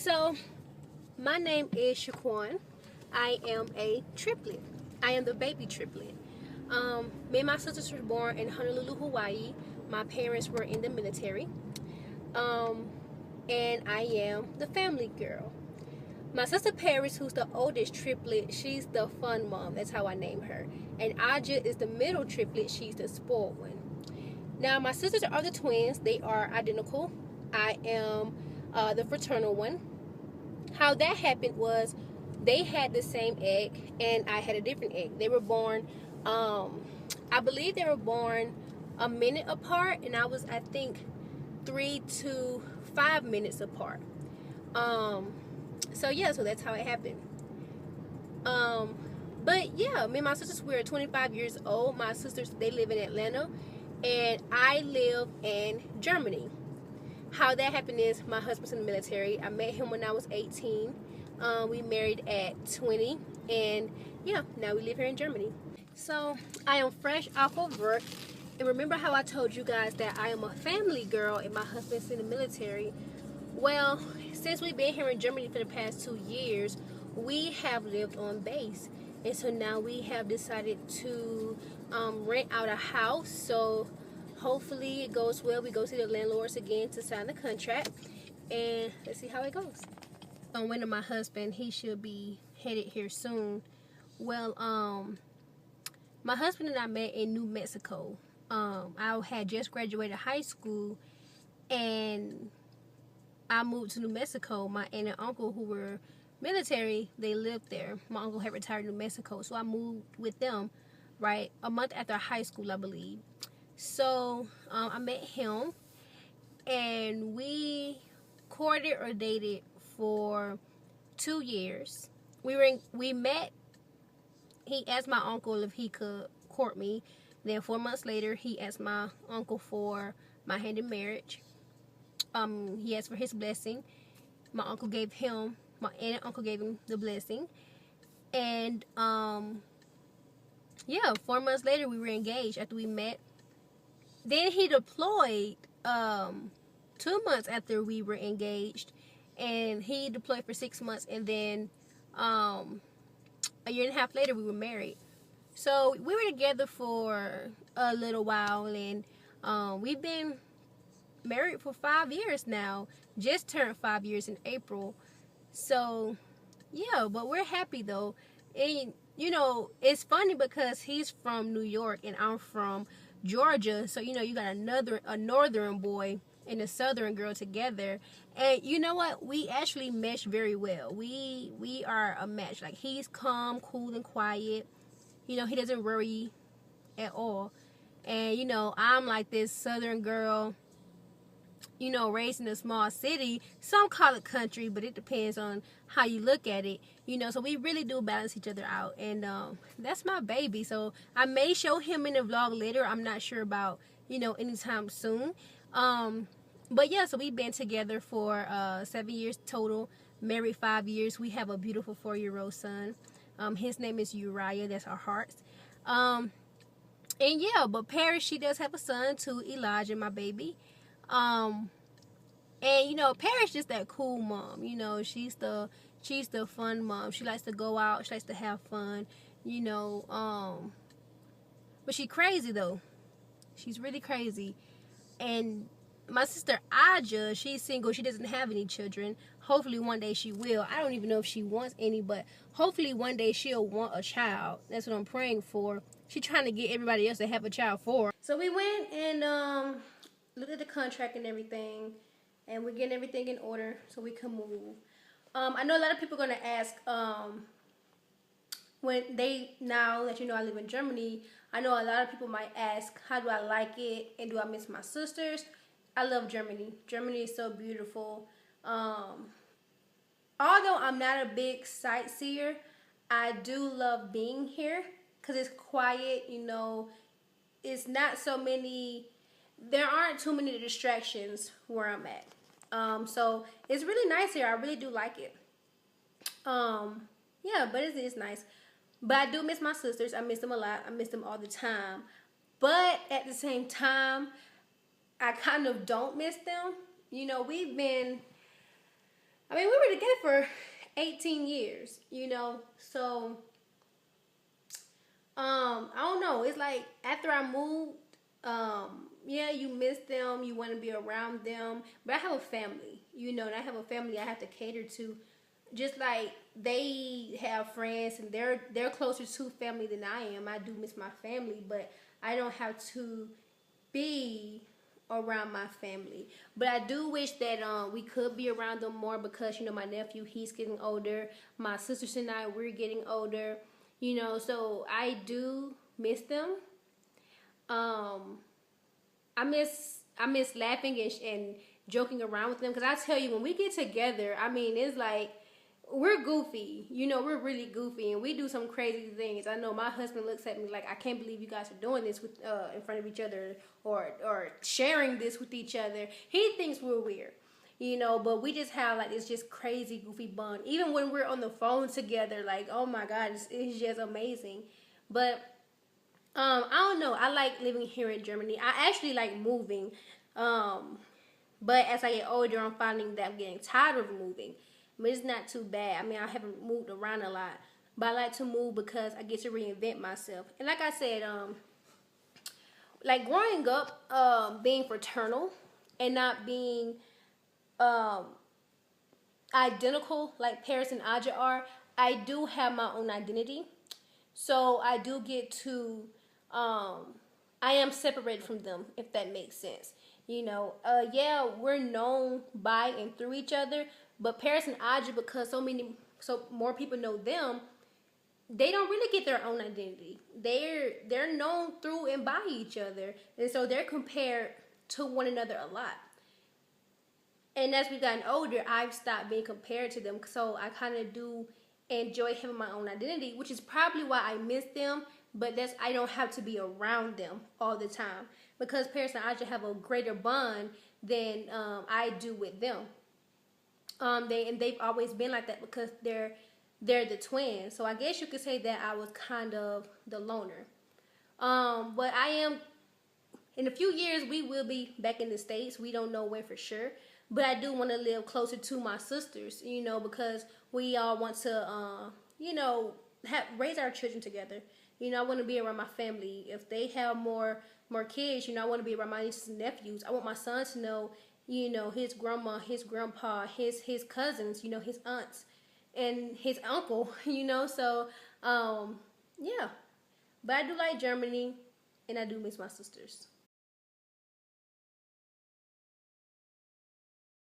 So, my name is Shaquan. I am a triplet. I am the baby triplet. Me and my sisters were born in Honolulu, Hawaii. My parents were in the military. Um, and I am the family girl. My sister Paris, who's the oldest triplet, she's the fun mom. That's how I name her. And Aja is the middle triplet. She's the spoiled one. Now, my sisters are the twins. They are identical. I am the fraternal one. How that happened was they had the same egg and I had a different egg. They were born, I believe they were born a minute apart, and I was, I think, 3 to 5 minutes apart. So yeah, so that's how it happened. But yeah, me and my sisters, we're 25 years old. My sisters, they live in Atlanta, and I live in Germany. How that happened is my husband's in the military. I met him when I was 18. We married at 20, and yeah, now we live here in Germany. So I am fresh off of work, and remember how I told you guys that I am a family girl and my husband's in the military? Well, since we've been here in Germany for the past 2 years, we have lived on base, and so now we have decided to rent out a house. So hopefully it goes well. We go see the landlords again to sign the contract, and let's see how it goes. On when my husband, he should be headed here soon. Well, my husband and I met in New Mexico. I had just graduated high school, and I moved to New Mexico. My aunt and uncle, who were military, they lived there. My uncle had retired in New Mexico, so I moved with them, right, a month after high school, I believe. So I met him, and we courted or dated for 2 years. We met. He asked my uncle if he could court me. Then 4 months later, he asked my uncle for my hand in marriage. He asked for his blessing. My aunt and uncle gave him the blessing. And yeah, 4 months later, we were engaged after we met. Then he deployed 2 months after we were engaged, and he deployed for 6 months, and then a year and a half later we were married. So we were together for a little while, and we've been married for 5 years now. Just turned 5 years in April. So yeah, but we're happy though. And you know, it's funny because he's from New York and I'm from Georgia, so you know, you got a northern boy and a southern girl together, and you know what, we actually mesh very well. We are a match. Like, he's calm, cool, and quiet. You know, he doesn't worry at all. And you know, I'm like this southern girl, you know, raised in a small city. Some call it country, but it depends on how you look at it, you know. So we really do balance each other out, and that's my baby. So I may show him in the vlog later. I'm not sure about, you know, anytime soon. But yeah, so we've been together for 7 years total, married 5 years. We have a beautiful 4-year-old son. His name is Uriah. That's our hearts. And yeah, but Paris, she does have a son too, Elijah, my baby. And you know, Paris just that cool mom. You know, she's the fun mom. She likes to go out. She likes to have fun. You know, but she crazy though. She's really crazy. And my sister Aja, she's single. She doesn't have any children. Hopefully one day she will. I don't even know if she wants any, but hopefully one day she'll want a child. That's what I'm praying for. She's trying to get everybody else to have a child for her. So we went and looked at the contract and everything, and we're getting everything in order so we can move. I know a lot of people are going to ask, now that you know I live in Germany, I know a lot of people might ask, how do I like it, and do I miss my sisters? I love Germany. Germany is so beautiful. Although I'm not a big sightseer, I do love being here because it's quiet, you know. It's not so many, there aren't too many distractions where I'm at. So it's really nice here. I really do like it. Yeah, but it is nice. But I do miss my sisters. I miss them a lot. I miss them all the time. But at the same time, I kind of don't miss them. You know, we've been I mean, we were together for 18 years, you know. So, I don't know. It's like after I moved, yeah, you miss them, you want to be around them, but I have a family, you know, and I have a family I have to cater to. Just like they have friends and they're closer to family than I am. I do miss my family, but I don't have to be around my family. But I do wish that we could be around them more because you know my nephew he's getting older. My sisters and I we're getting older. You know, so I do miss them. Um, I miss laughing and joking around with them because I tell you when we get together, I mean it's like we're goofy. You know, we're really goofy and we do some crazy things. I know my husband looks at me like I can't believe you guys are doing this with in front of each other or sharing this with each other. He thinks we're weird. You know, but we just have like this just crazy goofy bond. Even when we're on the phone together, like oh my god, it's just amazing. But I don't know. I like living here in Germany. I actually like moving. Um, but as I get older, I'm finding that I'm getting tired of moving. But it's not too bad. I mean, I haven't moved around a lot. But I like to move because I get to reinvent myself. And like I said, like growing up, being fraternal and not being um, identical like Paris and Aja are, I do have my own identity. So I do get to, I am separated from them, if that makes sense. You know, yeah, we're known by and through each other, but Paris and Aja, because so more people know them, they don't really get their own identity. They're known through and by each other, and so they're compared to one another a lot. And as we've gotten older, I've stopped being compared to them. So I kind of do enjoy having my own identity, which is probably why I miss them. But that's I don't have to be around them all the time because Paris and Aja have a greater bond than I do with them. They've always been like that because they're the twins. So I guess you could say that I was kind of the loner. But I am in a few years we will be back in the States. We don't know when for sure. But I do want to live closer to my sisters, you know, because we all want to, you know, raise our children together. You know, I want to be around my family. If they have more kids, you know, I want to be around my nieces and nephews. I want my son to know, you know, his grandma, his grandpa, his cousins, you know, his aunts, and his uncle. You know, so yeah. But I do like Germany, and I do miss my sisters.